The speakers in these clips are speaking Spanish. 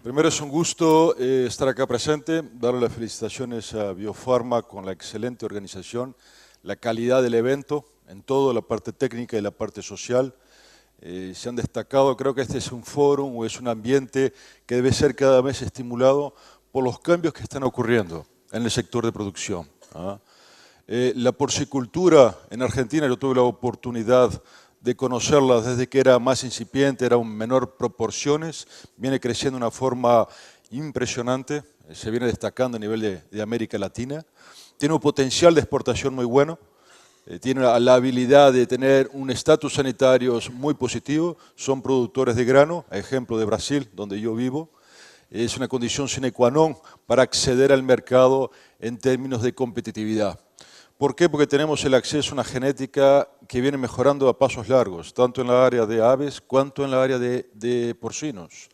Primero es un gusto estar acá presente, darle las felicitaciones a Biofarma con la excelente organización, la calidad del evento, en todo, la parte técnica y la parte social. Se han destacado, creo que este es un foro o es un ambiente que debe ser cada vez estimulado por los cambios que están ocurriendo en el sector de producción. La porcicultura en Argentina, yo tuve la oportunidad de conocerla desde que era más incipiente, era en menor proporciones, viene creciendo de una forma impresionante, se viene destacando a nivel de América Latina, tiene un potencial de exportación muy bueno, tiene la habilidad de tener un estatus sanitario muy positivo, son productores de grano, a ejemplo de Brasil, donde yo vivo, es una condición sine qua non para acceder al mercado en términos de competitividad. ¿Por qué? Porque tenemos el acceso a una genética que viene mejorando a pasos largos, tanto en la área de aves cuanto en la área de porcinos.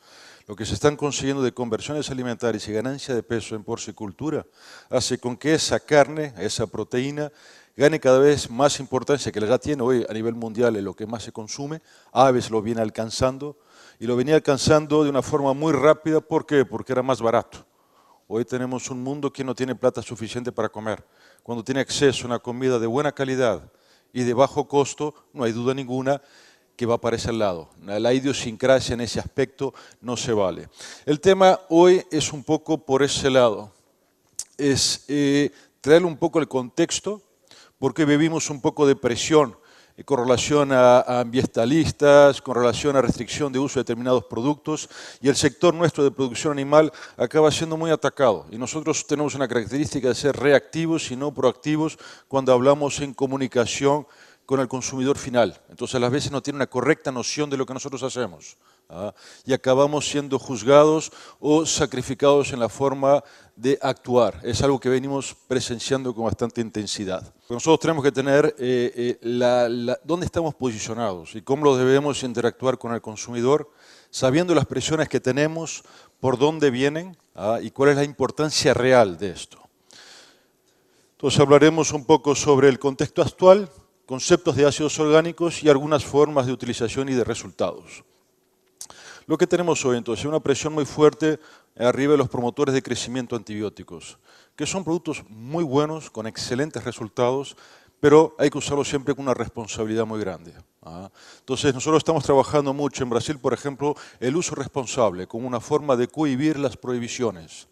Lo que se están consiguiendo de conversiones alimentarias y ganancia de peso en porcicultura hace con que esa carne, esa proteína, gane cada vez más importancia, que la ya tiene hoy a nivel mundial, en lo que más se consume. Aves lo viene alcanzando y lo venía alcanzando de una forma muy rápida. ¿Por qué? Porque era más barato. Hoy tenemos un mundo que no tiene plata suficiente para comer. Cuando tiene acceso a una comida de buena calidad y de bajo costo, no hay duda ninguna que va para ese lado. La idiosincrasia en ese aspecto no se vale. El tema hoy es un poco por ese lado. Es traerle un poco el contexto, porque vivimos un poco de presión con relación a ambientalistas, con relación a restricción de uso de determinados productos, y el sector nuestro de producción animal acaba siendo muy atacado. Y nosotros tenemos una característica de ser reactivos y no proactivos cuando hablamos en comunicación con el consumidor final. Entonces, a las veces no tiene una correcta noción de lo que nosotros hacemos. Y acabamos siendo juzgados o sacrificados en la forma de actuar. Es algo que venimos presenciando con bastante intensidad. Nosotros tenemos que tener dónde estamos posicionados y cómo lo debemos interactuar con el consumidor, sabiendo las presiones que tenemos, por dónde vienen y cuál es la importancia real de esto. Entonces hablaremos un poco sobre el contexto actual, conceptos de ácidos orgánicos y algunas formas de utilización y de resultados. Lo que tenemos hoy, entonces, es una presión muy fuerte arriba de los promotores de crecimiento antibióticos, que son productos muy buenos, con excelentes resultados, pero hay que usarlos siempre con una responsabilidad muy grande. Entonces, nosotros estamos trabajando mucho en Brasil, por ejemplo, el uso responsable, como una forma de cohibir las prohibiciones,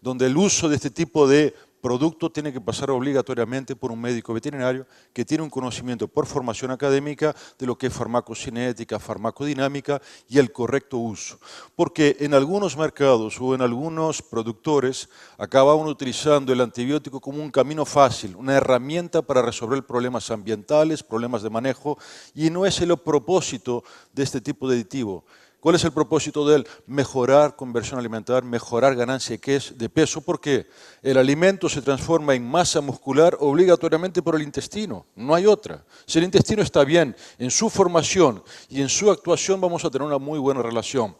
donde el uso de este tipo de producto tiene que pasar obligatoriamente por un médico veterinario que tiene un conocimiento por formación académica de lo que es farmacocinética, farmacodinámica y el correcto uso. Porque en algunos mercados o en algunos productores acababan utilizando el antibiótico como un camino fácil, una herramienta para resolver problemas ambientales, problemas de manejo, y no es el propósito de este tipo de aditivo. ¿Cuál es el propósito de él? Mejorar conversión alimentaria, mejorar ganancia de peso. ¿Por qué? El alimento se transforma en masa muscular obligatoriamente por el intestino, no hay otra. Si el intestino está bien en su formación y en su actuación, vamos a tener una muy buena relación.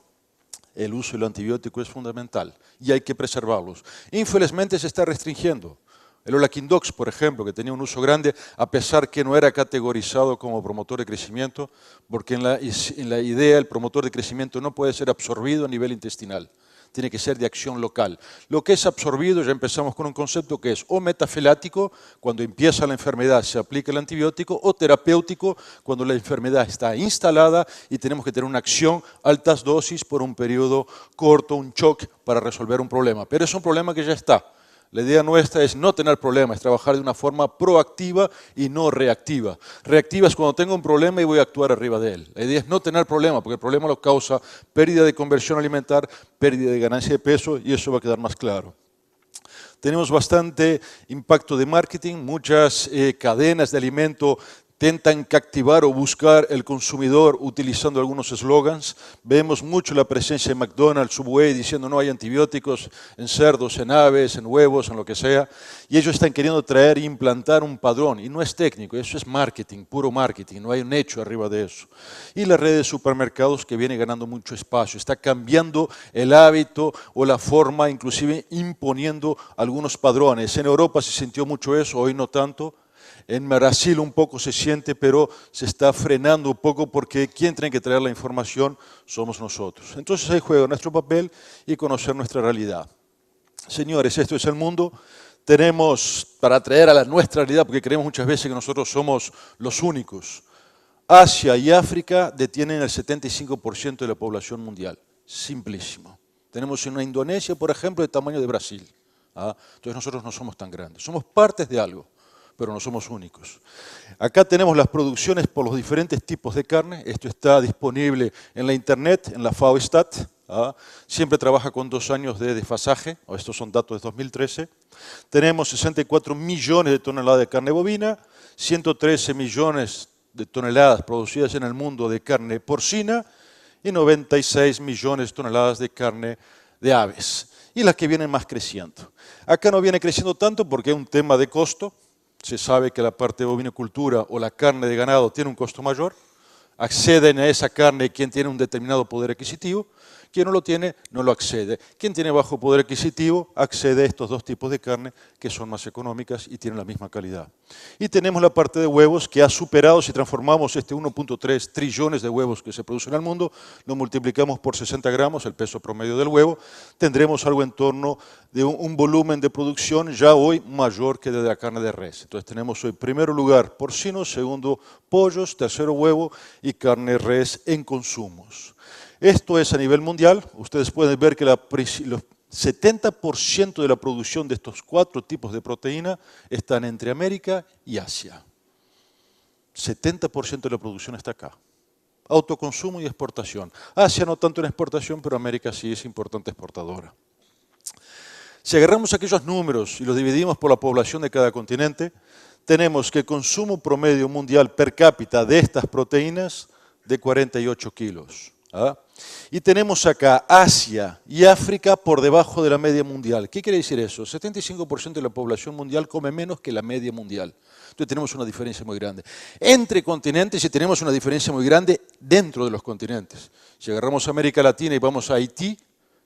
El uso del antibiótico es fundamental y hay que preservarlos. Infelizmente se está restringiendo. El Olaquindox, por ejemplo, que tenía un uso grande, a pesar que no era categorizado como promotor de crecimiento, porque en la idea el promotor de crecimiento no puede ser absorbido a nivel intestinal, tiene que ser de acción local. Lo que es absorbido, ya empezamos con un concepto que es o metafelático, cuando empieza la enfermedad se aplica el antibiótico, o terapéutico, cuando la enfermedad está instalada y tenemos que tener una acción, altas dosis por un periodo corto, un shock para resolver un problema. Pero es un problema que ya está. La idea nuestra es no tener problemas, es trabajar de una forma proactiva y no reactiva. Reactiva es cuando tengo un problema y voy a actuar arriba de él. La idea es no tener problema, porque el problema lo causa pérdida de conversión alimentar, pérdida de ganancia de peso, y eso va a quedar más claro. Tenemos bastante impacto de marketing, muchas cadenas de alimento intentan captivar o buscar el consumidor utilizando algunos eslogans. Vemos mucho la presencia de McDonald's, Subway, diciendo no hay antibióticos en cerdos, en aves, en huevos, en lo que sea. Y ellos están queriendo traer e implantar un padrón. Y no es técnico, eso es marketing, puro marketing. No hay un hecho arriba de eso. Y la red de supermercados que viene ganando mucho espacio. Está cambiando el hábito o la forma, inclusive imponiendo algunos padrones. En Europa se sintió mucho eso, hoy no tanto. En Brasil un poco se siente, pero se está frenando un poco porque quien tiene que traer la información somos nosotros. Entonces ahí juega nuestro papel y conocer nuestra realidad. Señores, esto es el mundo. Tenemos, para traer a nuestra realidad, porque creemos muchas veces que nosotros somos los únicos, Asia y África detienen el 75% de la población mundial. Simplísimo. Tenemos una Indonesia, por ejemplo, del tamaño de Brasil. Entonces nosotros no somos tan grandes. Somos partes de algo, pero no somos únicos. Acá tenemos las producciones por los diferentes tipos de carne. Esto está disponible en la internet, en la FAO-Stat. Siempre trabaja con 2 años de desfasaje. Estos son datos de 2013. Tenemos 64 millones de toneladas de carne bovina, 113 millones de toneladas producidas en el mundo de carne porcina y 96 millones de toneladas de carne de aves. Y las que vienen más creciendo. Acá no viene creciendo tanto porque es un tema de costo. Se sabe que la parte de bovinocultura o la carne de ganado tiene un costo mayor. Acceden a esa carne quien tiene un determinado poder adquisitivo. Quien no lo tiene, no lo accede. Quien tiene bajo poder adquisitivo, accede a estos 2 tipos de carne que son más económicas y tienen la misma calidad. Y tenemos la parte de huevos que ha superado, si transformamos este 1.3 trillones de huevos que se producen en el mundo, lo multiplicamos por 60 gramos, el peso promedio del huevo, tendremos algo en torno de un volumen de producción ya hoy mayor que de la carne de res. Entonces tenemos hoy, primero lugar, porcino, segundo, pollos, tercero, huevo y carne de res en consumos. Esto es a nivel mundial. Ustedes pueden ver que los 70% de la producción de estos 4 tipos de proteína están entre América y Asia. 70% de la producción está acá. Autoconsumo y exportación. Asia no tanto en exportación, pero América sí es importante exportadora. Si agarramos aquellos números y los dividimos por la población de cada continente, tenemos que el consumo promedio mundial per cápita de estas proteínas de 48 kilos. Y tenemos acá Asia y África por debajo de la media mundial. ¿Qué quiere decir eso? 75% de la población mundial come menos que la media mundial. Entonces tenemos una diferencia muy grande. Entre continentes y tenemos una diferencia muy grande dentro de los continentes. Si agarramos América Latina y vamos a Haití,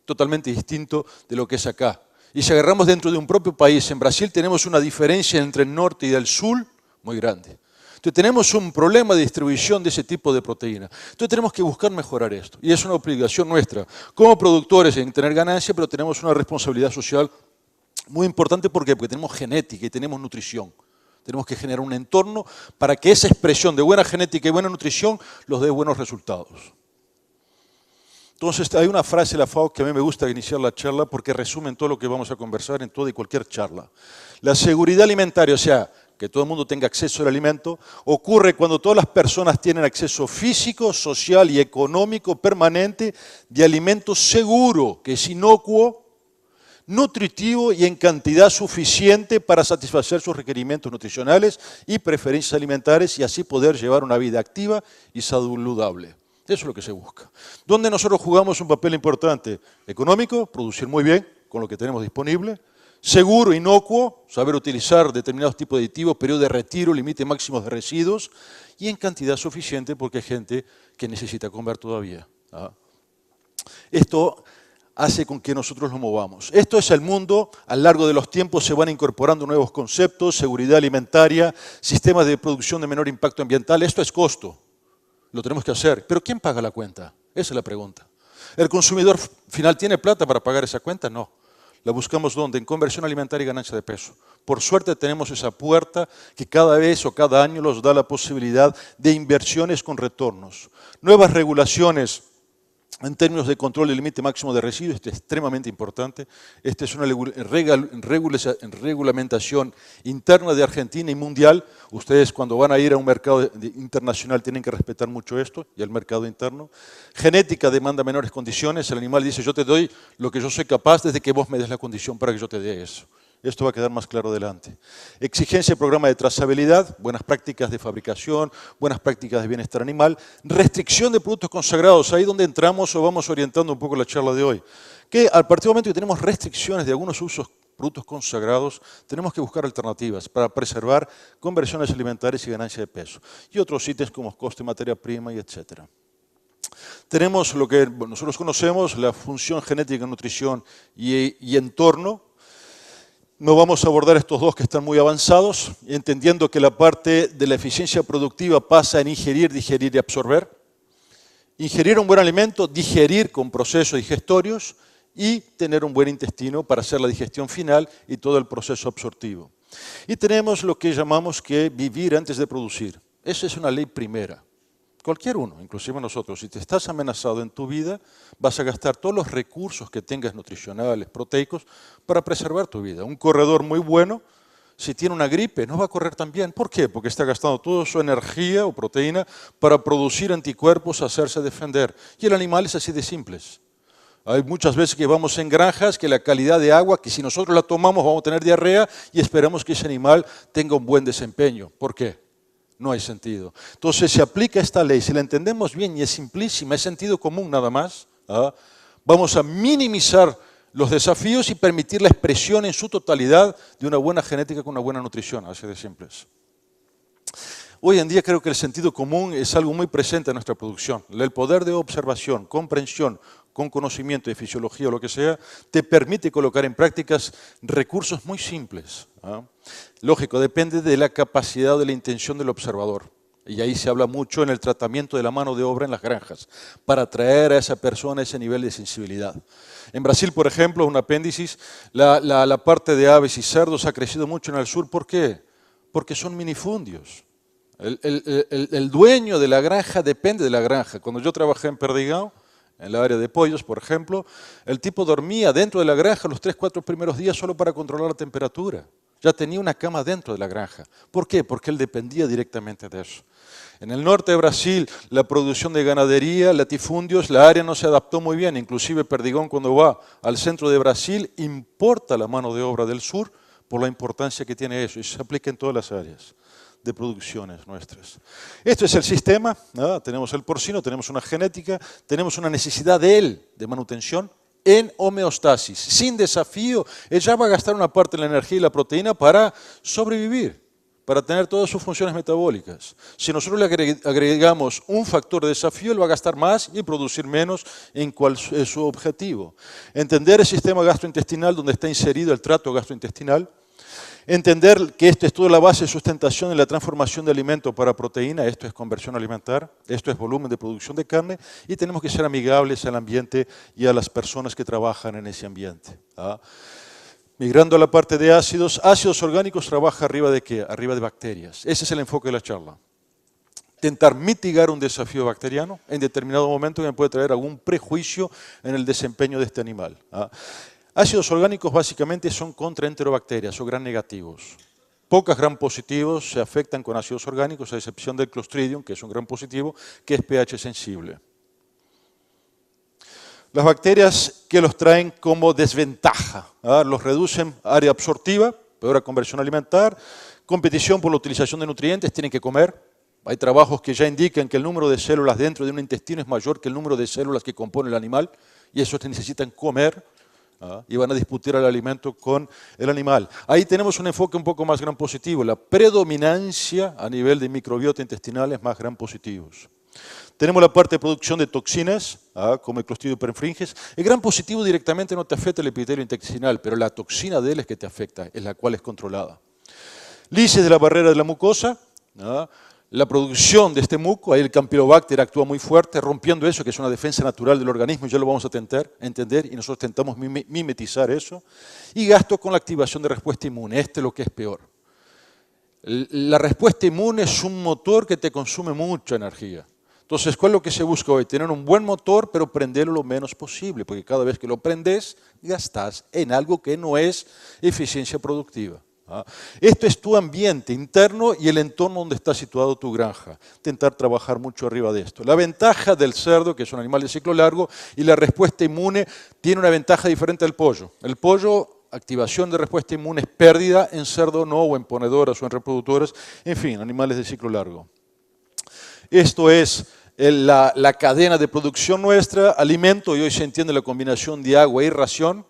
totalmente distinto de lo que es acá. Y si agarramos dentro de un propio país, en Brasil tenemos una diferencia entre el norte y el sur muy grande. Entonces tenemos un problema de distribución de ese tipo de proteína. Entonces tenemos que buscar mejorar esto. Y es una obligación nuestra como productores en tener ganancia, pero tenemos una responsabilidad social muy importante. ¿Por qué? Porque tenemos genética y tenemos nutrición. Tenemos que generar un entorno para que esa expresión de buena genética y buena nutrición los dé buenos resultados. Entonces hay una frase de la FAO que a mí me gusta iniciar la charla porque resume todo lo que vamos a conversar en toda y cualquier charla. La seguridad alimentaria, o sea, que todo el mundo tenga acceso al alimento, ocurre cuando todas las personas tienen acceso físico, social y económico permanente de alimento seguro, que es inocuo, nutritivo y en cantidad suficiente para satisfacer sus requerimientos nutricionales y preferencias alimentares y así poder llevar una vida activa y saludable. Eso es lo que se busca. Donde nosotros jugamos un papel importante, económico, producir muy bien con lo que tenemos disponible, seguro, inocuo, saber utilizar determinados tipos de aditivos, periodo de retiro, límite máximo de residuos y en cantidad suficiente porque hay gente que necesita comer todavía. Esto hace con que nosotros lo movamos. Esto es el mundo, a lo largo de los tiempos se van incorporando nuevos conceptos, seguridad alimentaria, sistemas de producción de menor impacto ambiental. Esto es costo, lo tenemos que hacer. Pero ¿quién paga la cuenta? Esa es la pregunta. ¿El consumidor final tiene plata para pagar esa cuenta? No. La buscamos ¿dónde? En conversión alimentaria y ganancia de peso. Por suerte tenemos esa puerta que cada vez o cada año nos da la posibilidad de inversiones con retornos. Nuevas regulaciones en términos de control del límite máximo de residuos, esto es extremadamente importante. Esta es una regulamentación interna de Argentina y mundial. Ustedes cuando van a ir a un mercado internacional tienen que respetar mucho esto y el mercado interno. Genética demanda menores condiciones. El animal dice, yo te doy lo que yo soy capaz desde que vos me des la condición para que yo te dé eso. Esto va a quedar más claro adelante. Exigencia de programa de trazabilidad, buenas prácticas de fabricación, buenas prácticas de bienestar animal, restricción de productos consagrados, ahí donde entramos o vamos orientando un poco la charla de hoy. Que al partir del momento que tenemos restricciones de algunos usos, productos consagrados, tenemos que buscar alternativas para preservar conversiones alimentarias y ganancia de peso. Y otros ítems como coste de materia prima y etcétera. Tenemos lo que nosotros conocemos, la función genética, nutrición y entorno. No vamos a abordar estos dos que están muy avanzados, entendiendo que la parte de la eficiencia productiva pasa en ingerir, digerir y absorber. Ingerir un buen alimento, digerir con procesos digestorios y tener un buen intestino para hacer la digestión final y todo el proceso absortivo. Y tenemos lo que llamamos que vivir antes de producir. Esa es una ley primera. Cualquier uno, inclusive nosotros, si te estás amenazado en tu vida, vas a gastar todos los recursos que tengas nutricionales, proteicos, para preservar tu vida. Un corredor muy bueno, si tiene una gripe, no va a correr tan bien. ¿Por qué? Porque está gastando toda su energía o proteína para producir anticuerpos, hacerse defender. Y el animal es así de simples. Hay muchas veces que vamos en granjas que la calidad de agua, que si nosotros la tomamos vamos a tener diarrea y esperamos que ese animal tenga un buen desempeño. ¿Por qué? No hay sentido. Entonces se aplica esta ley, si la entendemos bien y es simplísima, es sentido común nada más, vamos a minimizar los desafíos y permitir la expresión en su totalidad de una buena genética con una buena nutrición, así de simples. Hoy en día creo que el sentido común es algo muy presente en nuestra producción. El poder de observación, comprensión, con conocimiento de fisiología o lo que sea, te permite colocar en prácticas recursos muy simples. Lógico, depende de la capacidad o de la intención del observador. Y ahí se habla mucho en el tratamiento de la mano de obra en las granjas, para atraer a esa persona ese nivel de sensibilidad. En Brasil, por ejemplo, un apéndice, la parte de aves y cerdos ha crecido mucho en el sur. ¿Por qué? Porque son minifundios. El dueño de la granja depende de la granja. Cuando yo trabajé en Perdigão, en el área de pollos, por ejemplo, el tipo dormía dentro de la granja los 3-4 primeros días solo para controlar la temperatura. Ya tenía una cama dentro de la granja. ¿Por qué? Porque él dependía directamente de eso. En el norte de Brasil, la producción de ganadería, latifundios, la área no se adaptó muy bien. Inclusive Perdigão, cuando va al centro de Brasil, importa la mano de obra del sur por la importancia que tiene eso. Y se aplica en todas las áreas de producciones nuestras. Esto es el sistema, ¿no? Tenemos el porcino, tenemos una genética, tenemos una necesidad de él, de manutención, en homeostasis. Sin desafío, ella va a gastar una parte de la energía y la proteína para sobrevivir, para tener todas sus funciones metabólicas. Si nosotros le agregamos un factor de desafío, él va a gastar más y producir menos en cuál es su objetivo. Entender el sistema gastrointestinal donde está inserido el tracto gastrointestinal. Entender que esto es toda la base de sustentación en la transformación de alimento para proteína, esto es conversión alimentar, esto es volumen de producción de carne y tenemos que ser amigables al ambiente y a las personas que trabajan en ese ambiente. Migrando a la parte de ácidos orgánicos trabaja arriba de ¿qué? Arriba de bacterias. Ese es el enfoque de la charla. Intentar mitigar un desafío bacteriano en determinado momento que me puede traer algún prejuicio en el desempeño de este animal. Ácidos orgánicos básicamente son contraenterobacterias o gram negativos. Pocas gram positivos se afectan con ácidos orgánicos, a excepción del Clostridium, que es un gram positivo, que es pH sensible. Las bacterias que los traen como desventaja, los reducen a área absortiva, peor a conversión alimentar, competición por la utilización de nutrientes, tienen que comer. Hay trabajos que ya indican que el número de células dentro de un intestino es mayor que el número de células que compone el animal, y esos necesitan comer. Y van a disputar el alimento con el animal. Ahí tenemos un enfoque un poco más gram positivo. La predominancia a nivel de microbiota intestinal es más gram positivos. Tenemos la parte de producción de toxinas, como el Clostridium perfringens. El gram positivo directamente no te afecta el epitelio intestinal, pero la toxina de él es que te afecta, es la cual es controlada. Lisis de la barrera de la mucosa. La producción de este muco, ahí el Campylobacter actúa muy fuerte, rompiendo eso, que es una defensa natural del organismo, y ya lo vamos a entender, y nosotros tentamos mimetizar eso. Y gasto con la activación de respuesta inmune, este es lo que es peor. La respuesta inmune es un motor que te consume mucha energía. Entonces, ¿cuál es lo que se busca hoy? Tener un buen motor, pero prenderlo lo menos posible, porque cada vez que lo prendes, gastas en algo que no es eficiencia productiva. Esto es tu ambiente interno y el entorno donde está situado tu granja. Intentar trabajar mucho arriba de esto. La ventaja del cerdo, que es un animal de ciclo largo, y la respuesta inmune tiene una ventaja diferente al pollo. El pollo, activación de respuesta inmune es pérdida, en cerdo no, o en ponedoras o en reproductoras, en fin, animales de ciclo largo. Esto es la cadena de producción nuestra, alimento, y hoy se entiende la combinación de agua y ración,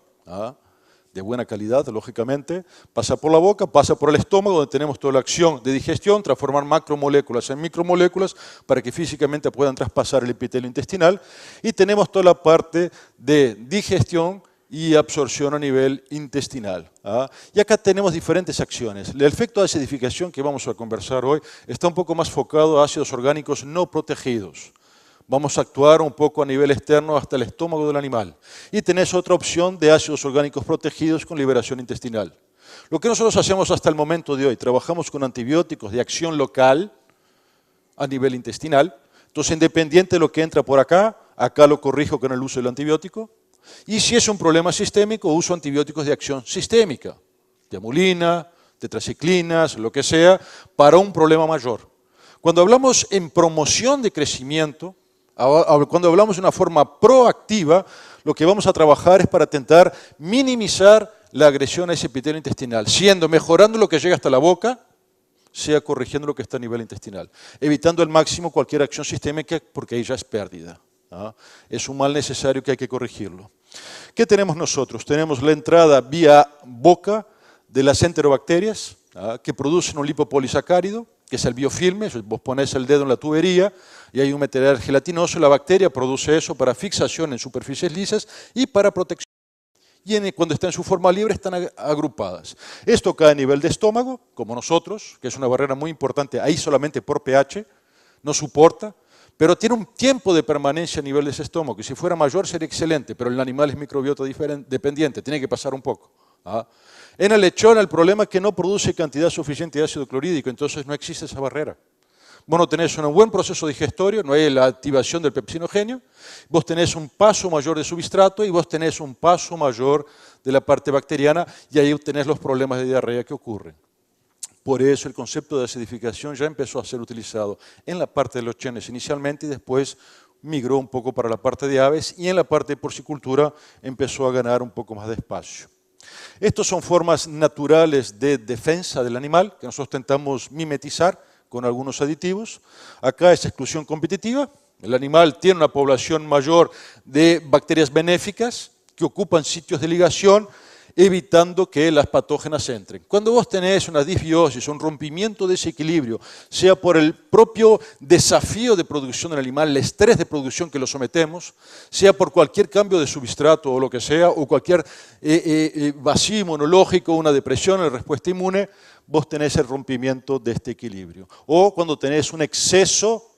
de buena calidad, lógicamente, pasa por la boca, pasa por el estómago, donde tenemos toda la acción de digestión, transformar macromoléculas en micromoléculas para que físicamente puedan traspasar el epitelio intestinal, y tenemos toda la parte de digestión y absorción a nivel intestinal. Y acá tenemos diferentes acciones. El efecto de acidificación que vamos a conversar hoy está un poco más focado a ácidos orgánicos no protegidos. Vamos a actuar un poco a nivel externo hasta el estómago del animal. Y tenés otra opción de ácidos orgánicos protegidos con liberación intestinal. Lo que nosotros hacemos hasta el momento de hoy, trabajamos con antibióticos de acción local a nivel intestinal. Entonces, independiente de lo que entra por acá, acá lo corrijo con el uso del antibiótico. Y si es un problema sistémico, uso antibióticos de acción sistémica, diamulina, tetraciclinas, lo que sea, para un problema mayor. Cuando hablamos en promoción de crecimiento, cuando hablamos de una forma proactiva, lo que vamos a trabajar es para intentar minimizar la agresión a ese epitelio intestinal, mejorando lo que llega hasta la boca, sea corrigiendo lo que está a nivel intestinal, evitando al máximo cualquier acción sistémica porque ahí ya es pérdida. Es un mal necesario que hay que corregirlo. ¿Qué tenemos nosotros? Tenemos la entrada vía boca de las enterobacterias que producen un lipopolisacárido, que es el biofilme. Vos ponés el dedo en la tubería y hay un material gelatinoso, la bacteria produce eso para fixación en superficies lisas y para protección. Y cuando está en su forma libre están agrupadas. Esto cae a nivel de estómago, como nosotros, que es una barrera muy importante, ahí solamente por pH, no soporta, pero tiene un tiempo de permanencia a nivel de ese estómago, y si fuera mayor sería excelente, pero el animal es microbiota dependiente, tiene que pasar un poco. En el lechón el problema es que no produce cantidad suficiente de ácido clorhídrico, entonces no existe esa barrera. Vos no tenés un buen proceso digestivo, no hay la activación del pepsinogénio, vos tenés un paso mayor de substrato y vos tenés un paso mayor de la parte bacteriana y ahí tenés los problemas de diarrea que ocurren. Por eso el concepto de acidificación ya empezó a ser utilizado en la parte de los chenes inicialmente y después migró un poco para la parte de aves y en la parte de porcicultura empezó a ganar un poco más de espacio. Estas son formas naturales de defensa del animal que nosotros intentamos mimetizar con algunos aditivos. Acá es exclusión competitiva. El animal tiene una población mayor de bacterias benéficas que ocupan sitios de ligación, evitando que las patógenas entren. Cuando vos tenés una disbiosis, un rompimiento de ese equilibrio, sea por el propio desafío de producción del animal, el estrés de producción que lo sometemos, sea por cualquier cambio de substrato o lo que sea, o cualquier vacío inmunológico, una depresión en la respuesta inmune, vos tenés el rompimiento de este equilibrio. O cuando tenés un exceso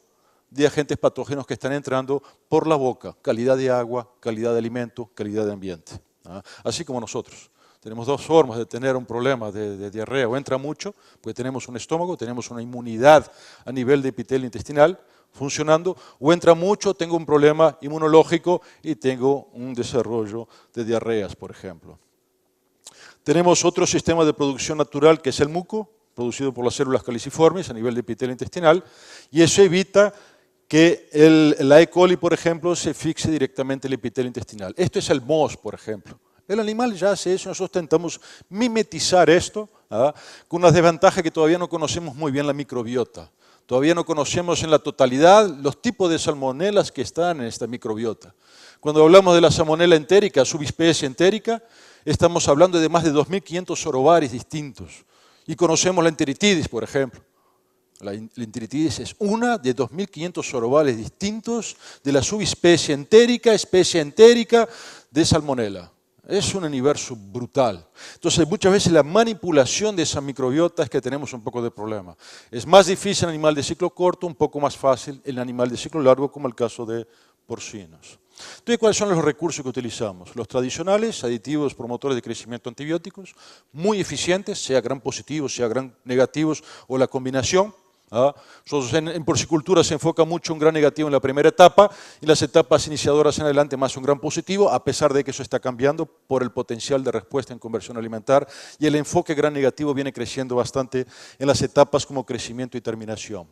de agentes patógenos que están entrando por la boca, calidad de agua, calidad de alimento, calidad de ambiente. Así como nosotros. Tenemos dos formas de tener un problema de diarrea. O entra mucho, porque tenemos un estómago, tenemos una inmunidad a nivel de epitelio intestinal funcionando, o entra mucho, tengo un problema inmunológico y tengo un desarrollo de diarreas, por ejemplo. Tenemos otro sistema de producción natural que es el muco, producido por las células caliciformes a nivel de epitelio intestinal, y eso evita que la E. coli, por ejemplo, se fixe directamente en el epitelio intestinal. Esto es el MOS, por ejemplo. El animal ya hace eso, nosotros intentamos mimetizar esto, con una desventaja que todavía no conocemos muy bien la microbiota. Todavía no conocemos en la totalidad los tipos de salmonelas que están en esta microbiota. Cuando hablamos de la salmonela entérica, subespecie entérica, estamos hablando de más de 2.500 orobaris distintos. Y conocemos la enteritidis, por ejemplo. La enteritidis es una de 2.500 orovales distintos de la subespecie entérica de salmonela. Es un universo brutal. Entonces, muchas veces la manipulación de esa microbiota es que tenemos un poco de problema. Es más difícil en el animal de ciclo corto, un poco más fácil en el animal de ciclo largo, como el caso de porcinos. Entonces, ¿cuáles son los recursos que utilizamos? Los tradicionales, aditivos promotores de crecimiento antibióticos, muy eficientes, sea gram positivos, sea gram negativos o la combinación. En porcicultura se enfoca mucho un gran negativo en la primera etapa y las etapas iniciadoras en adelante más un gran positivo, a pesar de que eso está cambiando por el potencial de respuesta en conversión alimentar y el enfoque gran negativo viene creciendo bastante en las etapas como crecimiento y terminación.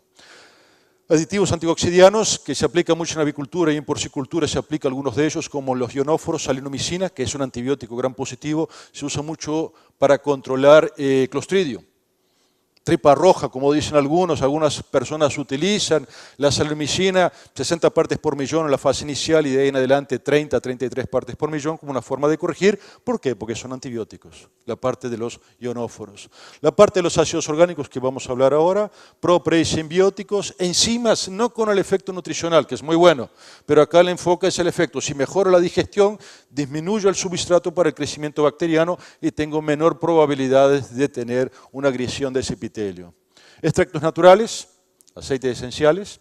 Aditivos antioxidianos que se aplican mucho en avicultura y en porcicultura se aplican algunos de ellos como los ionóforos, salinomicina, que es un antibiótico gran positivo, se usa mucho para controlar Clostridium. tripa roja, como dicen algunas personas utilizan la salicilina, 60 partes por millón en la fase inicial y de ahí en adelante 30 a 33 partes por millón como una forma de corregir. ¿Por qué? Porque son antibióticos, la parte de los ionóforos. La parte de los ácidos orgánicos que vamos a hablar ahora, pro, pre y simbióticos, enzimas no con el efecto nutricional, que es muy bueno, pero acá el enfoque es el efecto. Si mejoro la digestión, disminuyo el substrato para el crecimiento bacteriano y tengo menor probabilidades de tener una agresión de ese epitelio. Extractos naturales, aceites esenciales,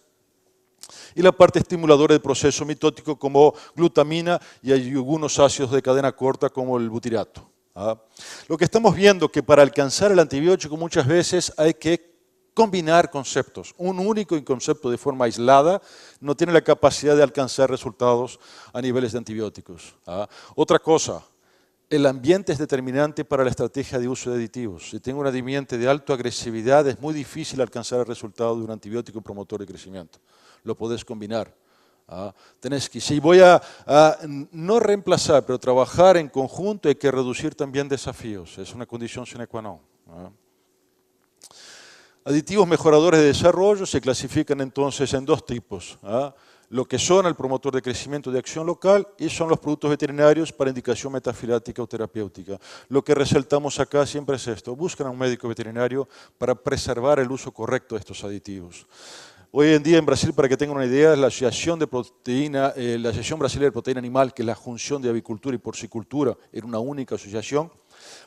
y la parte estimuladora del proceso mitótico como glutamina y algunos ácidos de cadena corta como el butirato. Lo que estamos viendo es que para alcanzar el antibiótico muchas veces hay que combinar conceptos. Un único concepto de forma aislada no tiene la capacidad de alcanzar resultados a niveles de antibióticos. Otra cosa, el ambiente es determinante para la estrategia de uso de aditivos. Si tengo un ambiente de alta agresividad, es muy difícil alcanzar el resultado de un antibiótico promotor de crecimiento. Lo podés combinar. Tenés que, si voy a no reemplazar, pero trabajar en conjunto, hay que reducir también desafíos. Es una condición sine qua non. Aditivos mejoradores de desarrollo se clasifican entonces en dos tipos. Lo que son el promotor de crecimiento de acción local y son los productos veterinarios para indicación metafilática o terapéutica. Lo que resaltamos acá siempre es esto, buscan a un médico veterinario para preservar el uso correcto de estos aditivos. Hoy en día en Brasil, para que tengan una idea, la Asociación de Proteína, la Asociación Brasileña de Proteína Animal, que es la junción de avicultura y porcicultura, era una única asociación,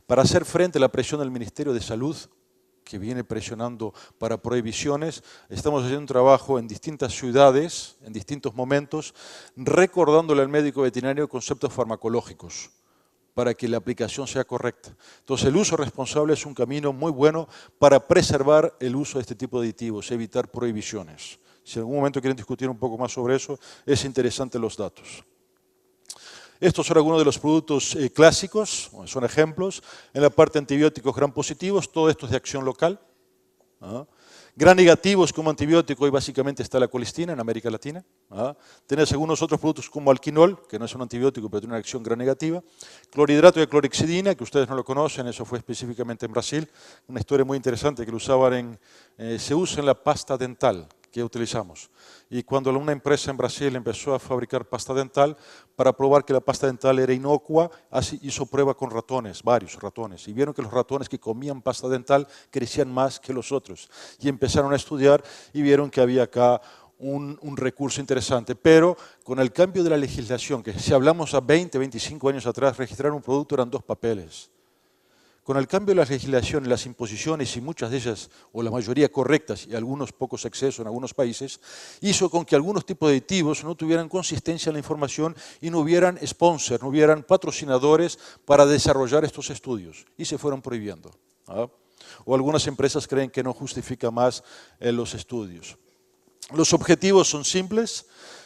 para hacer frente a la presión del Ministerio de Salud, que viene presionando para prohibiciones. Estamos haciendo un trabajo en distintas ciudades, en distintos momentos, recordándole al médico veterinario conceptos farmacológicos para que la aplicación sea correcta. Entonces, el uso responsable es un camino muy bueno para preservar el uso de este tipo de aditivos, evitar prohibiciones. Si en algún momento quieren discutir un poco más sobre eso, es interesante los datos. Estos son algunos de los productos clásicos, son ejemplos. En la parte antibióticos gram positivos, todo esto es de acción local. Gram negativos como antibiótico, hoy básicamente está la colistina en América Latina. Tenés algunos otros productos como alquinol, que no es un antibiótico, pero tiene una acción gram negativa. Clorhidrato de clorhexidina, que ustedes no lo conocen, eso fue específicamente en Brasil. Una historia muy interesante que lo usaban se usa en la pasta dental que utilizamos. Y cuando una empresa en Brasil empezó a fabricar pasta dental, para probar que la pasta dental era inocua, hizo prueba con ratones, varios ratones, y vieron que los ratones que comían pasta dental crecían más que los otros. Y empezaron a estudiar y vieron que había acá un recurso interesante. Pero con el cambio de la legislación, que si hablamos a 20, 25 años atrás, registrar un producto eran 2 papeles. Con el cambio de la legislación y las imposiciones, y muchas de ellas, o la mayoría correctas, y algunos pocos excesos en algunos países, hizo con que algunos tipos de aditivos no tuvieran consistencia en la información y no hubieran sponsors, no hubieran patrocinadores para desarrollar estos estudios, y se fueron prohibiendo. O algunas empresas creen que no justifica más los estudios. Los objetivos son simples.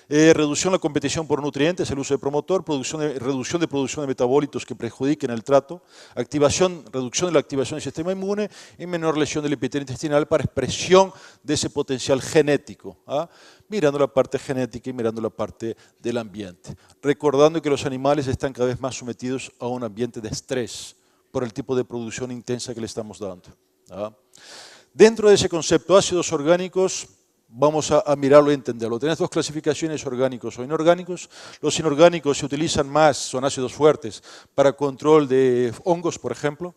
Reducción de la competición por nutrientes, el uso de promotor, reducción de producción de metabolitos que perjudiquen el trato, reducción de la activación del sistema inmune y menor lesión del epitelio intestinal para expresión de ese potencial genético, mirando la parte genética y mirando la parte del ambiente. Recordando que los animales están cada vez más sometidos a un ambiente de estrés por el tipo de producción intensa que le estamos dando. Dentro de ese concepto, ácidos orgánicos, vamos a mirarlo y entenderlo. Tenés 2 clasificaciones, orgánicos o inorgánicos. Los inorgánicos se utilizan más, son ácidos fuertes, para control de hongos, por ejemplo.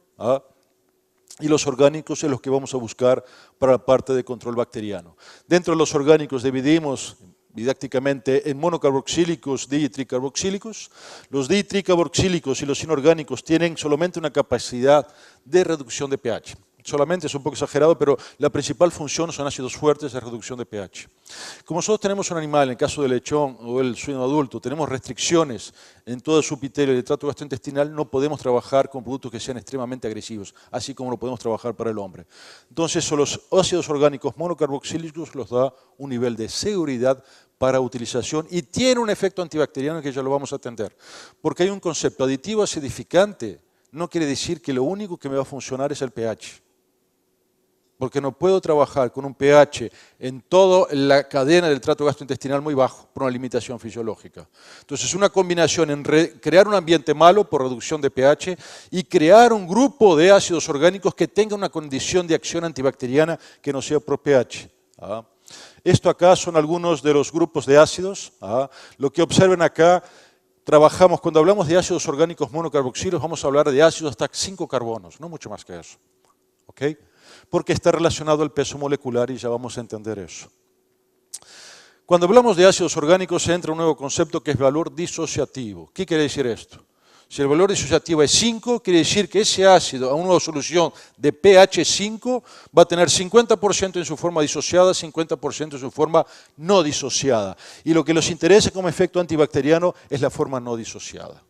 Y los orgánicos son los que vamos a buscar para la parte de control bacteriano. Dentro de los orgánicos dividimos didácticamente en monocarboxílicos, di y tricarboxílicos. Los di y tricarboxílicos y los inorgánicos tienen solamente una capacidad de reducción de pH. Solamente es un poco exagerado, pero la principal función son ácidos fuertes de reducción de pH. Como nosotros tenemos un animal, en el caso del lechón o el suino adulto, tenemos restricciones en todo su epitelio y el trato gastrointestinal, no podemos trabajar con productos que sean extremadamente agresivos, así como lo podemos trabajar para el hombre. Entonces, los ácidos orgánicos monocarboxílicos los da un nivel de seguridad para utilización y tiene un efecto antibacteriano que ya lo vamos a atender. Porque hay un concepto, aditivo acidificante, no quiere decir que lo único que me va a funcionar es el pH. porque no puedo trabajar con un pH en toda la cadena del trato gastrointestinal muy bajo por una limitación fisiológica. Entonces, una combinación en crear un ambiente malo por reducción de pH y crear un grupo de ácidos orgánicos que tenga una condición de acción antibacteriana que no sea por pH. Esto acá son algunos de los grupos de ácidos. Lo que observen acá, trabajamos, cuando hablamos de ácidos orgánicos monocarboxilos, vamos a hablar de ácidos hasta 5 carbonos, no mucho más que eso. ¿Okay? Porque está relacionado al peso molecular y ya vamos a entender eso. Cuando hablamos de ácidos orgánicos entra un nuevo concepto que es valor disociativo. ¿Qué quiere decir esto? Si el valor disociativo es 5, quiere decir que ese ácido a una solución de pH 5 va a tener 50% en su forma disociada, 50% en su forma no disociada. Y lo que nos interesa como efecto antibacteriano es la forma no disociada.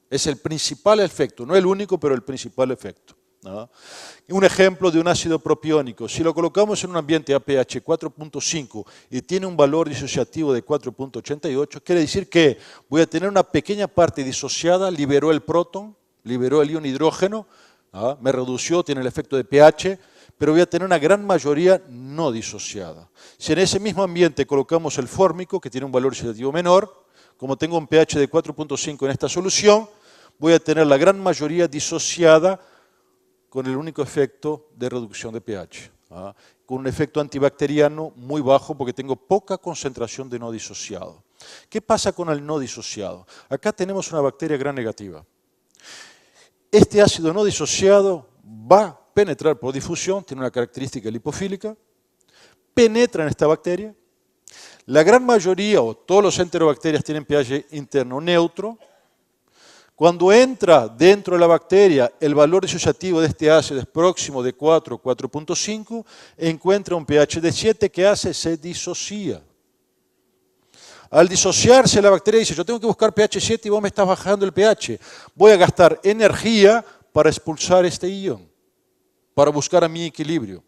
Es el principal efecto, no el único, pero el principal efecto. Un ejemplo de un ácido propiónico, si lo colocamos en un ambiente a pH 4.5 y tiene un valor disociativo de 4.88, quiere decir que voy a tener una pequeña parte disociada, liberó el protón, liberó el ion hidrógeno, me redució, tiene el efecto de pH, pero voy a tener una gran mayoría no disociada. Si en ese mismo ambiente colocamos el fórmico, que tiene un valor disociativo menor, como tengo un pH de 4.5 en esta solución, voy a tener la gran mayoría disociada con el único efecto de reducción de pH, con un efecto antibacteriano muy bajo porque tengo poca concentración de no disociado. ¿Qué pasa con el no disociado? Acá tenemos una bacteria gram negativa. Este ácido no disociado va a penetrar por difusión, tiene una característica lipofílica, penetra en esta bacteria. La gran mayoría o todos los enterobacterias tienen pH interno neutro. Cuando entra dentro de la bacteria, el valor disociativo de este ácido es próximo de 4, 4.5, encuentra un pH de 7, ¿qué hace? Se disocia. Al disociarse la bacteria dice, yo tengo que buscar pH 7 y vos me estás bajando el pH. Voy a gastar energía para expulsar este ion, para buscar a mi equilibrio.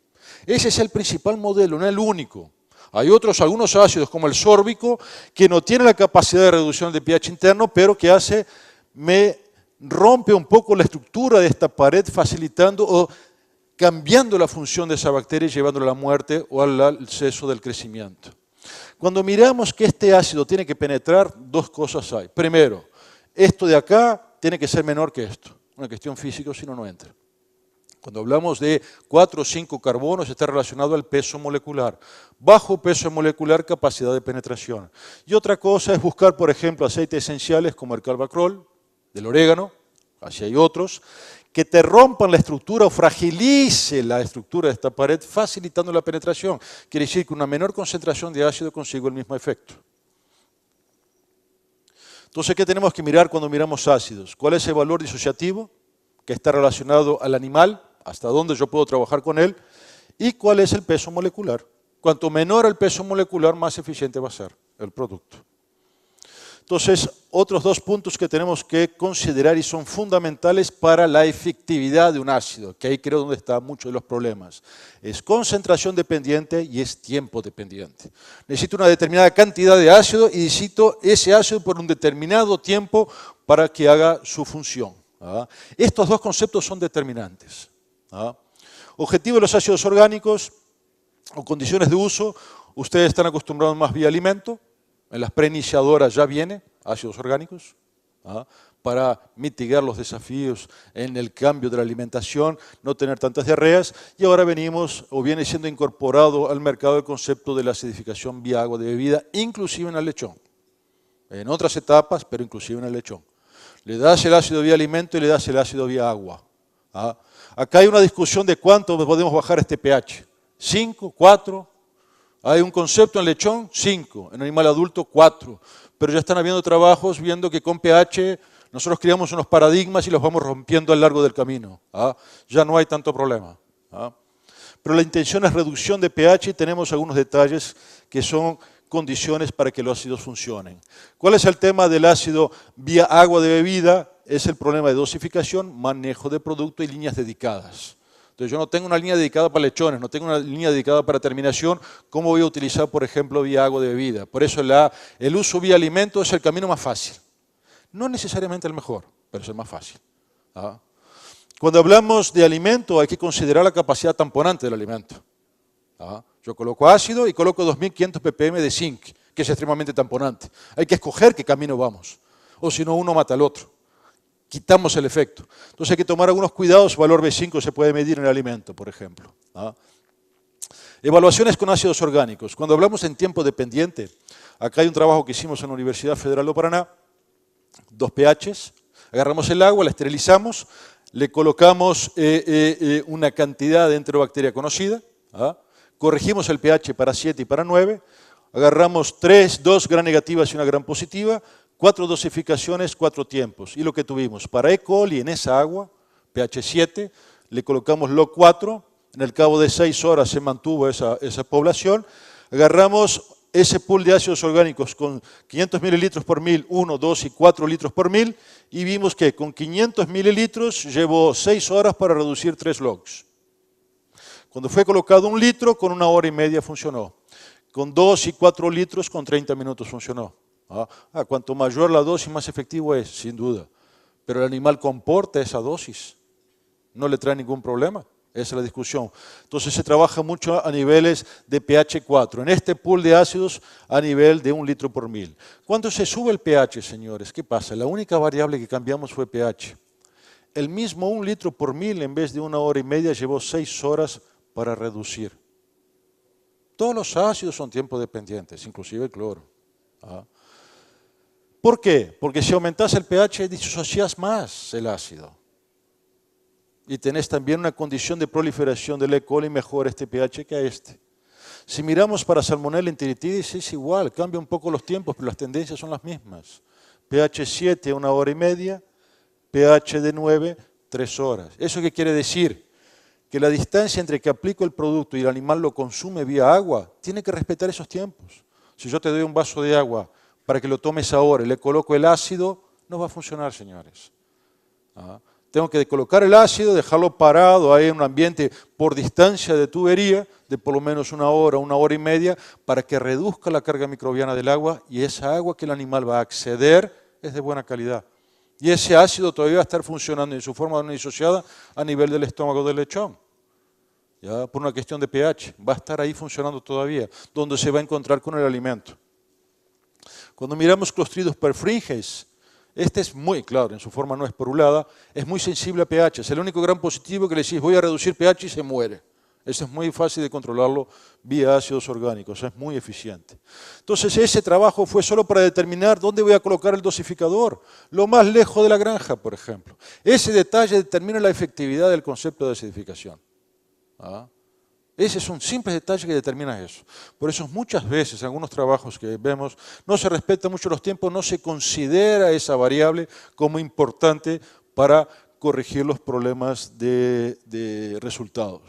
Ese es el principal modelo, no el único. Hay algunos ácidos como el sórbico que no tienen la capacidad de reducción de pH interno, pero que hace... me rompe un poco la estructura de esta pared, facilitando o cambiando la función de esa bacteria y llevándola a la muerte o al ceso del crecimiento. Cuando miramos que este ácido tiene que penetrar, dos cosas hay. Primero, esto de acá tiene que ser menor que esto. Una cuestión física, si no, no entra. Cuando hablamos de 4 o 5 carbonos, está relacionado al peso molecular. Bajo peso molecular, capacidad de penetración. Y otra cosa es buscar, por ejemplo, aceites esenciales como el carvacrol, del orégano, así hay otros, que te rompan la estructura o fragilice la estructura de esta pared, facilitando la penetración. Quiere decir que una menor concentración de ácido consigo el mismo efecto. Entonces, ¿qué tenemos que mirar cuando miramos ácidos? ¿Cuál es el valor disociativo que está relacionado al animal? ¿Hasta dónde yo puedo trabajar con él? ¿Y cuál es el peso molecular? Cuanto menor el peso molecular, más eficiente va a ser el producto. Entonces, otros dos puntos que tenemos que considerar y son fundamentales para la efectividad de un ácido, que ahí creo donde están muchos de los problemas. Es concentración dependiente y es tiempo dependiente. Necesito una determinada cantidad de ácido y necesito ese ácido por un determinado tiempo para que haga su función. Estos dos conceptos son determinantes. Objetivo de los ácidos orgánicos o condiciones de uso, ustedes están acostumbrados más vía alimento. En las preiniciadoras ya viene ácidos orgánicos para mitigar los desafíos en el cambio de la alimentación, no tener tantas diarreas. Y ahora venimos, o viene siendo incorporado al mercado el concepto de la acidificación vía agua de bebida, inclusive en el lechón. En otras etapas, pero inclusive en el lechón. Le das el ácido vía alimento y le das el ácido vía agua. Acá hay una discusión de cuánto podemos bajar este pH. 5, 4... Hay un concepto en lechón, 5, en animal adulto, 4. Pero ya están habiendo trabajos viendo que con pH nosotros creamos unos paradigmas y los vamos rompiendo a lo largo del camino. Ya no hay tanto problema. Pero la intención es reducción de pH y tenemos algunos detalles que son condiciones para que los ácidos funcionen. ¿Cuál es el tema del ácido vía agua de bebida? Es el problema de dosificación, manejo de producto y líneas dedicadas. Entonces yo no tengo una línea dedicada para lechones, no tengo una línea dedicada para terminación, ¿cómo voy a utilizar, por ejemplo, vía agua de bebida? Por eso el uso vía alimento es el camino más fácil. No necesariamente el mejor, pero es el más fácil. Cuando hablamos de alimento hay que considerar la capacidad tamponante del alimento. Yo coloco ácido y coloco 2500 ppm de zinc, que es extremadamente tamponante. Hay que escoger qué camino vamos, o si no uno mata al otro. Quitamos el efecto. Entonces hay que tomar algunos cuidados. Valor B5 se puede medir en el alimento, por ejemplo. Evaluaciones con ácidos orgánicos. Cuando hablamos en tiempo dependiente, acá hay un trabajo que hicimos en la Universidad Federal de Paraná, 2 pHs, agarramos el agua, la esterilizamos, le colocamos una cantidad de enterobacteria conocida, corregimos el pH para 7 y para 9, agarramos 2 gram negativas y 1 gram positiva, 4 dosificaciones, 4 tiempos. Y lo que tuvimos, para E. coli en esa agua, pH 7, le colocamos log 4, en el cabo de 6 horas se mantuvo esa población, agarramos ese pool de ácidos orgánicos con 500 mililitros por mil, 1, 2 y 4 litros por mil, y vimos que con 500 mililitros llevó 6 horas para reducir 3 logs. Cuando fue colocado 1 litro, con 1 hora y media funcionó. Con 2 y 4 litros, con 30 minutos funcionó. Cuanto mayor la dosis, más efectivo es, sin duda. Pero el animal comporta esa dosis. No le trae ningún problema. Esa es la discusión. Entonces se trabaja mucho a niveles de pH 4. En este pool de ácidos a nivel de 1 litro por mil. Cuando se sube el pH, señores, ¿qué pasa? La única variable que cambiamos fue pH. El mismo 1 litro por mil, en vez de 1 hora y media, llevó 6 horas para reducir. Todos los ácidos son tiempo dependientes, inclusive el cloro. ¿Por qué? Porque si aumentas el pH, disocias más el ácido. Y tenés también una condición de proliferación del E. coli mejor este pH que a este. Si miramos para Salmonella enteritidis es igual, cambia un poco los tiempos, pero las tendencias son las mismas. pH 7, 1 hora y media, pH de 9, 3 horas. ¿Eso qué quiere decir? Que la distancia entre que aplico el producto y el animal lo consume vía agua, tiene que respetar esos tiempos. Si yo te doy un vaso de agua para que lo tomes ahora y le coloco el ácido, no va a funcionar, señores. Tengo que colocar el ácido, dejarlo parado ahí en un ambiente por distancia de tubería, de por lo menos 1 hora, 1 hora y media, para que reduzca la carga microbiana del agua y esa agua que el animal va a acceder es de buena calidad. Y ese ácido todavía va a estar funcionando en su forma no disociada a nivel del estómago del lechón. ¿Ya? Por una cuestión de pH, va a estar ahí funcionando todavía, donde se va a encontrar con el alimento. Cuando miramos Clostridium perfringens, este es muy claro, en su forma no esporulada, es muy sensible a pH, es el único gran positivo que le decís voy a reducir pH y se muere. Eso es muy fácil de controlarlo vía ácidos orgánicos, es muy eficiente. Entonces ese trabajo fue solo para determinar dónde voy a colocar el dosificador, lo más lejos de la granja, por ejemplo. Ese detalle determina la efectividad del concepto de acidificación. Ese es un simple detalle que determina eso. Por eso muchas veces en algunos trabajos que vemos no se respetan mucho los tiempos, no se considera esa variable como importante para corregir los problemas de resultados.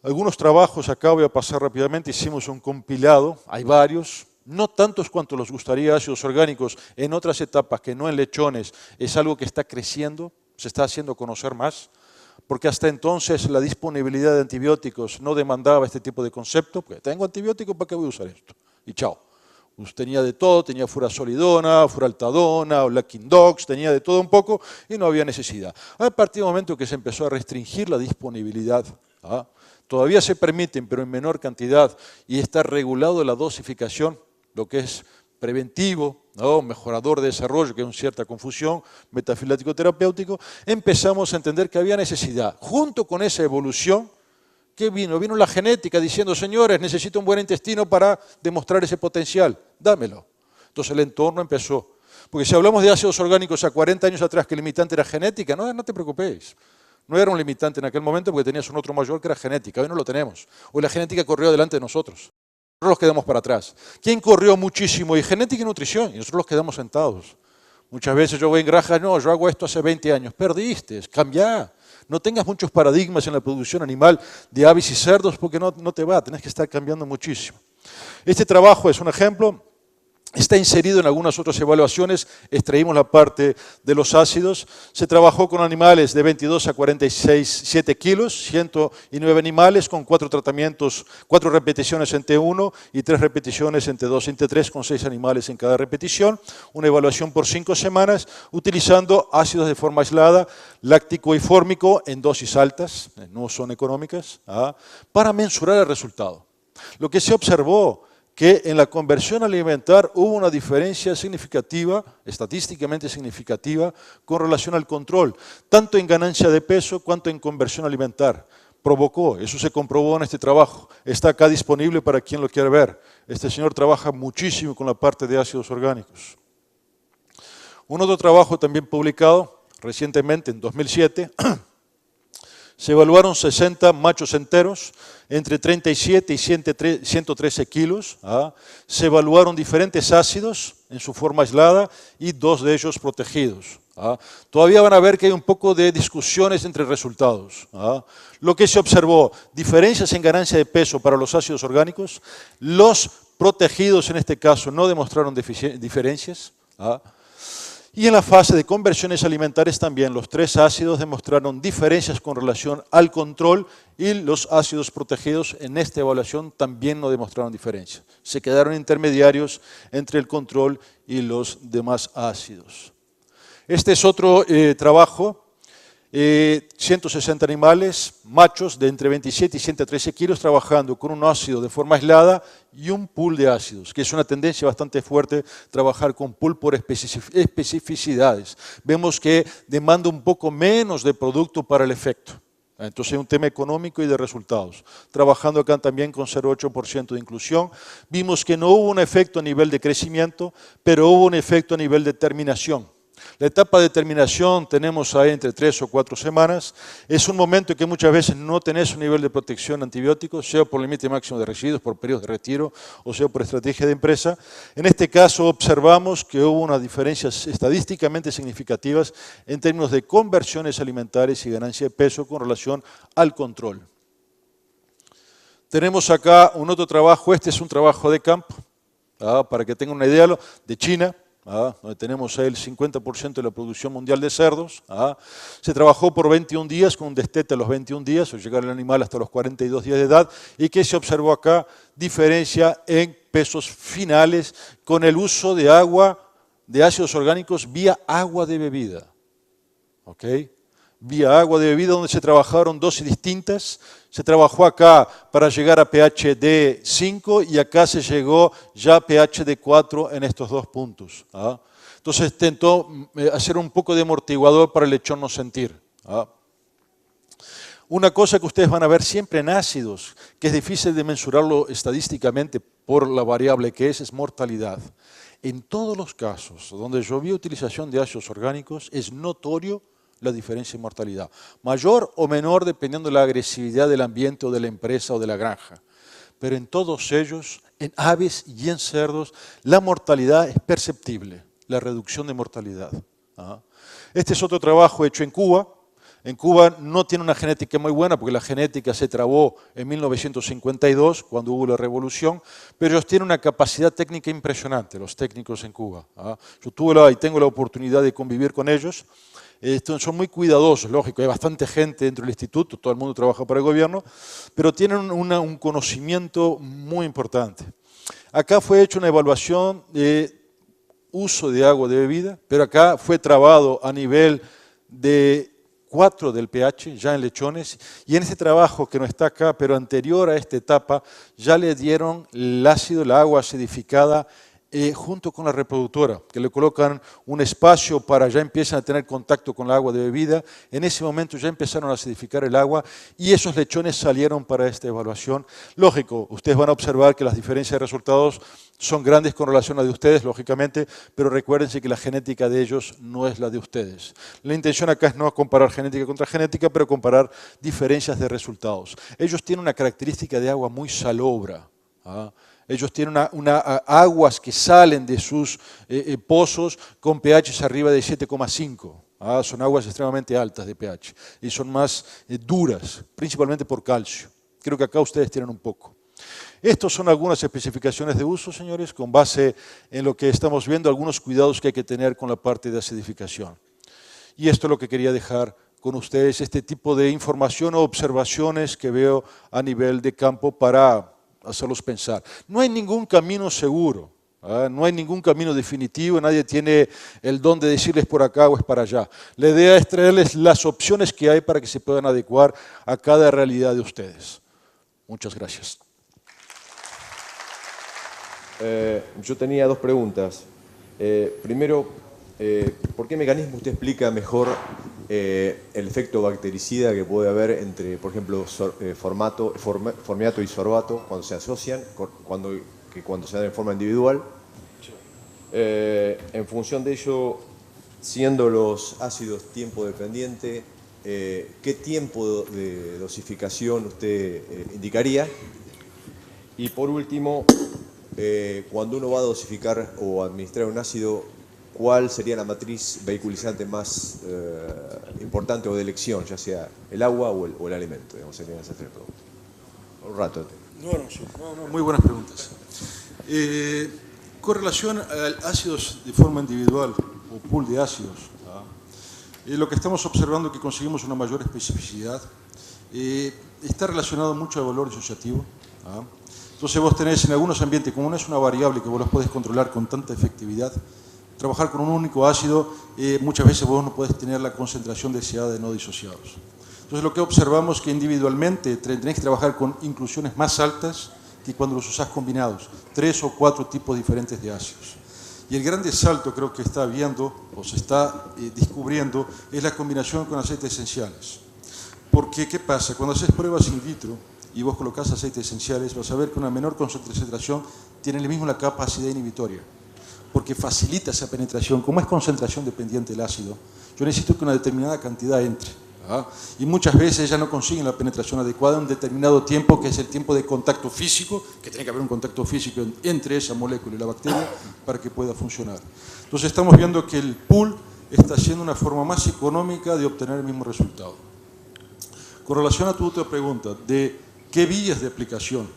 Algunos trabajos, acá voy a pasar rápidamente, hicimos un compilado, hay varios, no tantos cuanto los gustaría ácidos orgánicos en otras etapas que no en lechones, es algo que está creciendo, se está haciendo conocer más. Porque hasta entonces la disponibilidad de antibióticos no demandaba este tipo de concepto, porque tengo antibióticos, ¿para qué voy a usar esto? Y chao. Pues tenía de todo, tenía furasolidona, furaltadona, Black-Dox, tenía de todo un poco y no había necesidad. A partir del momento que se empezó a restringir la disponibilidad, todavía se permiten, pero en menor cantidad, y está regulado la dosificación, lo que es preventivo, mejorador de desarrollo, que es una cierta confusión, metafilático terapéutico, empezamos a entender que había necesidad. Junto con esa evolución, ¿qué vino? Vino la genética diciendo, señores, necesito un buen intestino para demostrar ese potencial, dámelo. Entonces el entorno empezó. Porque si hablamos de ácidos orgánicos a 40 años atrás, que el limitante era genética, no te preocupéis. No era un limitante en aquel momento porque tenías un otro mayor que era genética, hoy no lo tenemos. Hoy la genética corrió delante de nosotros. Nosotros los quedamos para atrás. ¿Quién corrió muchísimo? Y genética y nutrición, y nosotros los quedamos sentados. Muchas veces yo voy en granjas, no, yo hago esto hace 20 años. Perdiste, cambia. No tengas muchos paradigmas en la producción animal de aves y cerdos porque no te va, tenés que estar cambiando muchísimo. Este trabajo es un ejemplo Está inserido en algunas otras evaluaciones, extraímos la parte de los ácidos. Se trabajó con animales de 22 a 7 kilos, 109 animales con 4 tratamientos, 4 repeticiones en T1 y 3 repeticiones en T2 y en T3 con 6 animales en cada repetición. Una evaluación por 5 semanas utilizando ácidos de forma aislada, láctico y fórmico en dosis altas, no son económicas, para mensurar el resultado. Lo que se observó que en la conversión alimentar hubo una diferencia significativa, estadísticamente significativa, con relación al control, tanto en ganancia de peso cuanto en conversión alimentar. Provocó, eso se comprobó en este trabajo, está acá disponible para quien lo quiera ver. Este señor trabaja muchísimo con la parte de ácidos orgánicos. Un otro trabajo también publicado recientemente, en 2007, se evaluaron 60 machos enteros entre 37 y 113 kilos. Se evaluaron diferentes ácidos en su forma aislada y 2 de ellos protegidos. Todavía van a ver que hay un poco de discusiones entre resultados. Lo que se observó, diferencias en ganancia de peso para los ácidos orgánicos. Los protegidos en este caso no demostraron diferencias. Y en la fase de conversiones alimentares también los 3 ácidos demostraron diferencias con relación al control y los ácidos protegidos en esta evaluación también no demostraron diferencias. Se quedaron intermediarios entre el control y los demás ácidos. Este es otro trabajo. 160 animales, machos de entre 27 y 113 kilos trabajando con un ácido de forma aislada y un pool de ácidos, que es una tendencia bastante fuerte trabajar con pool por especificidades. Vemos que demanda un poco menos de producto para el efecto. Entonces es un tema económico y de resultados. Trabajando acá también con 0,8% de inclusión, vimos que no hubo un efecto a nivel de crecimiento, pero hubo un efecto a nivel de terminación. La etapa de terminación tenemos ahí entre 3 o 4 semanas. Es un momento en que muchas veces no tenés un nivel de protección antibiótico, sea por límite máximo de residuos, por periodos de retiro, o sea por estrategia de empresa. En este caso observamos que hubo unas diferencias estadísticamente significativas en términos de conversiones alimentares y ganancia de peso con relación al control. Tenemos acá un otro trabajo, este es un trabajo de campo, para que tengan una idea, de China. Donde tenemos ahí el 50% de la producción mundial de cerdos. Se trabajó por 21 días con un destete a los 21 días, o llegar el animal hasta los 42 días de edad, y que se observó acá diferencia en pesos finales con el uso de agua, de ácidos orgánicos vía agua de bebida. Vía agua de bebida, donde se trabajaron dosis distintas. Se trabajó acá para llegar a pH de 5 y acá se llegó ya a pH de 4 en estos 2 puntos. Entonces intentó hacer un poco de amortiguador para el lechón no sentir. Una cosa que ustedes van a ver siempre en ácidos, que es difícil de mensurarlo estadísticamente por la variable que es mortalidad. En todos los casos donde yo vi utilización de ácidos orgánicos es notorio la diferencia en mortalidad, mayor o menor dependiendo de la agresividad del ambiente o de la empresa o de la granja. Pero en todos ellos, en aves y en cerdos, la mortalidad es perceptible, la reducción de mortalidad. Este es otro trabajo hecho en Cuba. En Cuba no tiene una genética muy buena porque la genética se trabó en 1952, cuando hubo la revolución, pero ellos tienen una capacidad técnica impresionante, los técnicos en Cuba. Yo tuve y tengo la oportunidad de convivir con ellos. Son muy cuidadosos, lógico, hay bastante gente dentro del instituto, todo el mundo trabaja para el gobierno, pero tienen un conocimiento muy importante. Acá fue hecha una evaluación de uso de agua de bebida, pero acá fue trabado a nivel de 4 del pH, ya en lechones, y en este trabajo que no está acá, pero anterior a esta etapa, ya le dieron el ácido, la agua acidificada, junto con la reproductora, que le colocan un espacio para ya empiezan a tener contacto con el agua de bebida. En ese momento ya empezaron a acidificar el agua y esos lechones salieron para esta evaluación. Lógico, ustedes van a observar que las diferencias de resultados son grandes con relación a la de ustedes, lógicamente, pero recuérdense que la genética de ellos no es la de ustedes. La intención acá es no comparar genética contra genética, pero comparar diferencias de resultados. Ellos tienen una característica de agua muy salobra. Ellos tienen aguas que salen de sus pozos con pHs arriba de 7,5. Son aguas extremadamente altas de pH y son más duras, principalmente por calcio. Creo que acá ustedes tienen un poco. Estos son algunas especificaciones de uso, señores, con base en lo que estamos viendo, algunos cuidados que hay que tener con la parte de acidificación. Y esto es lo que quería dejar con ustedes, este tipo de información o observaciones que veo a nivel de campo para hacerlos pensar. No hay ningún camino seguro, no hay ningún camino definitivo, nadie tiene el don de decirles por acá o es para allá. La idea es traerles las opciones que hay para que se puedan adecuar a cada realidad de ustedes. Muchas gracias. Yo tenía dos preguntas. Primero, ¿por qué mecanismo usted explica mejor el efecto bactericida que puede haber entre, por ejemplo, formiato y sorbato cuando se asocian, cuando se dan en forma individual? En función de ello, siendo los ácidos tiempo dependiente, ¿qué tiempo de dosificación usted indicaría? Y por último, cuando uno va a dosificar o administrar un ácido, ¿cuál sería la matriz vehiculizante más importante o de elección, ya sea el agua o el alimento? Digamos, serían esas tres preguntas. Un rato. Muy buenas preguntas. Con relación a ácidos de forma individual o pool de ácidos, lo que estamos observando es que conseguimos una mayor especificidad. Está relacionado mucho al valor asociativo. Entonces vos tenés en algunos ambientes, como no es una variable que vos los podés controlar con tanta efectividad, trabajar con un único ácido, muchas veces vos no podés tener la concentración deseada de no disociados. Entonces lo que observamos es que individualmente tenés que trabajar con inclusiones más altas que cuando los usás combinados, 3 o 4 tipos diferentes de ácidos. Y el grande salto creo que está viendo o se está descubriendo es la combinación con aceites esenciales. Porque, ¿qué pasa? Cuando haces pruebas in vitro y vos colocás aceites esenciales, vas a ver que una menor concentración tiene el mismo la capacidad inhibitoria, porque facilita esa penetración. Como es concentración dependiente del ácido, yo necesito que una determinada cantidad entre. Y muchas veces ya no consiguen la penetración adecuada en un determinado tiempo, que es el tiempo de contacto físico, que tiene que haber un contacto físico entre esa molécula y la bacteria para que pueda funcionar. Entonces estamos viendo que el pool está siendo una forma más económica de obtener el mismo resultado. Con relación a tu otra pregunta, de qué vías de aplicación,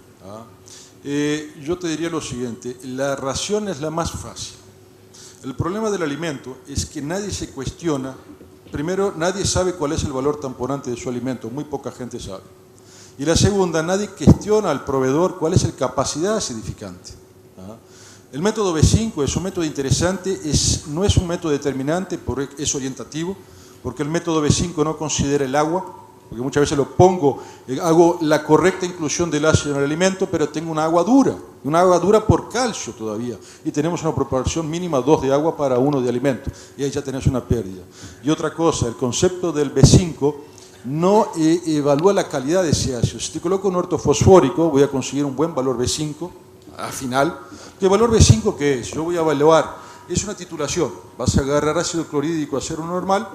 yo te diría lo siguiente: la ración es la más fácil. El problema del alimento es que nadie se cuestiona. Primero, nadie sabe cuál es el valor tamponante de su alimento, muy poca gente sabe. Y la segunda, nadie cuestiona al proveedor cuál es la capacidad acidificante. El método B5 es un método interesante, no es un método determinante, es orientativo, porque el método B5 no considera el agua, porque muchas veces lo pongo, hago la correcta inclusión del ácido en el alimento, pero tengo una agua dura por calcio todavía, y tenemos una proporción mínima 2 de agua para 1 de alimento, y ahí ya tenés una pérdida. Y otra cosa, el concepto del B5 no evalúa la calidad de ese ácido. Si te coloco un ortofosfórico, voy a conseguir un buen valor B5 al final. ¿El valor B5 qué es? Yo voy a evaluar, es una titulación, vas a agarrar ácido clorhídrico a acero normal,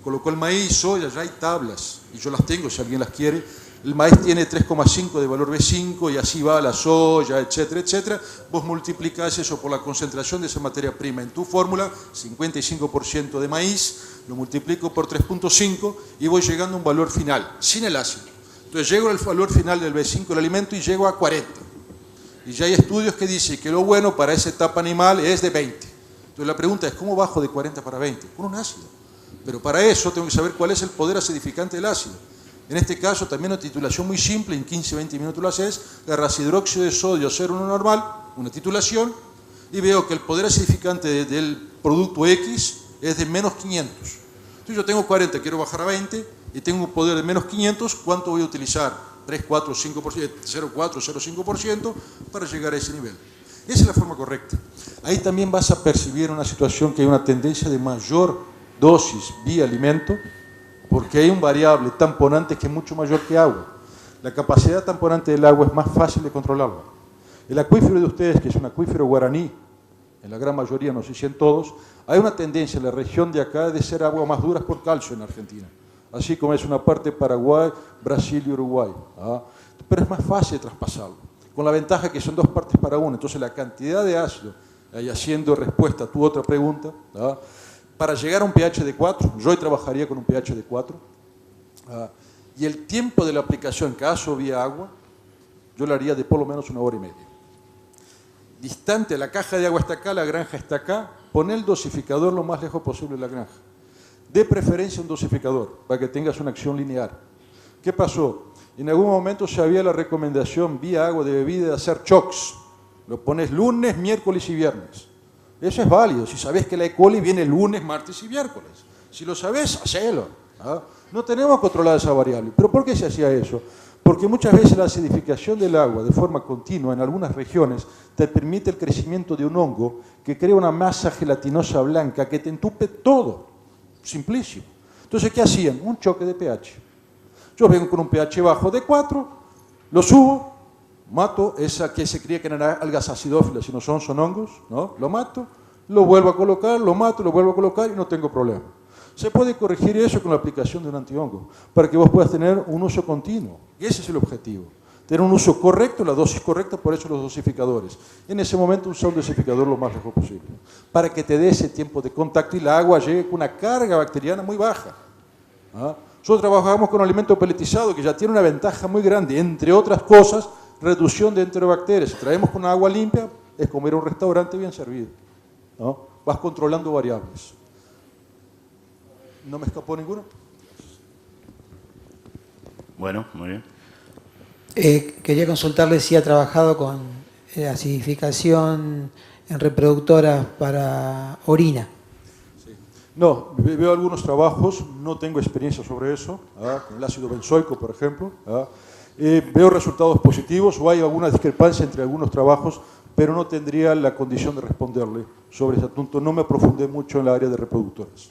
colocó el maíz, soya, ya hay tablas, y yo las tengo si alguien las quiere. El maíz tiene 3,5 de valor B5 y así va la soya, etcétera, etcétera. Vos multiplicás eso por la concentración de esa materia prima en tu fórmula, 55% de maíz, lo multiplico por 3,5 y voy llegando a un valor final, sin el ácido. Entonces llego al valor final del B5 del alimento y llego a 40. Y ya hay estudios que dicen que lo bueno para esa etapa animal es de 20. Entonces la pregunta es, ¿cómo bajo de 40 para 20? Con un ácido. Pero para eso tengo que saber cuál es el poder acidificante del ácido. En este caso también una titulación muy simple, en 15-20 minutos lo haces, agarras hidróxido de sodio 0,1 normal, una titulación, y veo que el poder acidificante del producto X es de menos 500. Entonces yo tengo 40, quiero bajar a 20, y tengo un poder de menos 500, ¿cuánto voy a utilizar? 3, 4, 5%, 0,4, 0,5% para llegar a ese nivel. Esa es la forma correcta. Ahí también vas a percibir una situación que hay una tendencia de mayor dosis vía alimento, porque hay un variable tamponante que es mucho mayor que agua. La capacidad tamponante del agua es más fácil de controlarla. El acuífero de ustedes, que es un acuífero guaraní, en la gran mayoría, no sé si en todos, hay una tendencia en la región de acá de ser aguas más duras por calcio en Argentina, así como es una parte de Paraguay, Brasil y Uruguay. Pero es más fácil de traspasarlo, con la ventaja que son 2 partes para 1. Entonces la cantidad de ácido, ahí haciendo respuesta a tu otra pregunta, para llegar a un pH de 4, yo hoy trabajaría con un pH de 4, y el tiempo de la aplicación, en caso vía agua, Yo lo haría de por lo menos 1 hora y media. Distante, la caja de agua está acá, la granja está acá, pon el dosificador lo más lejos posible de la granja. De preferencia un dosificador, para que tengas una acción lineal. ¿Qué pasó? En algún momento se había la recomendación vía agua de bebida de hacer chocks. Lo pones lunes, miércoles y viernes. Eso es válido, si sabes que la E. coli viene lunes, martes y miércoles. Si lo sabes, hacelo. ¿Ah? No tenemos controlada esa variable. ¿Pero por qué se hacía eso? Porque muchas veces la acidificación del agua de forma continua en algunas regiones te permite el crecimiento de un hongo que crea una masa gelatinosa blanca que te entupe todo. Simplísimo. Entonces, ¿qué hacían? Un choque de pH. Yo vengo con un pH bajo de 4, lo subo, mato esa que se cría que eran algas acidófilas, si no son hongos, ¿no? Lo mato, lo vuelvo a colocar, lo mato, lo vuelvo a colocar y no tengo problema. Se puede corregir eso con la aplicación de un antihongo, para que vos puedas tener un uso continuo. Y ese es el objetivo. Tener un uso correcto, la dosis correcta, por eso los dosificadores. En ese momento usa un dosificador lo más lejos posible, para que te dé ese tiempo de contacto y la agua llegue con una carga bacteriana muy baja. ¿Ah? Nosotros trabajamos con alimento peletizado, que ya tiene una ventaja muy grande, entre otras cosas, reducción de enterobacterias. Si traemos con agua limpia, es como ir a un restaurante bien servido, ¿no? Vas controlando variables. ¿No me escapó ninguno? Bueno, muy bien. Quería consultarle si ha trabajado con acidificación en reproductoras para orina. Sí. No, veo algunos trabajos, no tengo experiencia sobre eso, con el ácido benzoico, por ejemplo. Veo resultados positivos o hay alguna discrepancia entre algunos trabajos, pero no tendría la condición de responderle sobre ese asunto. No me aprofundé mucho en la área de reproductoras.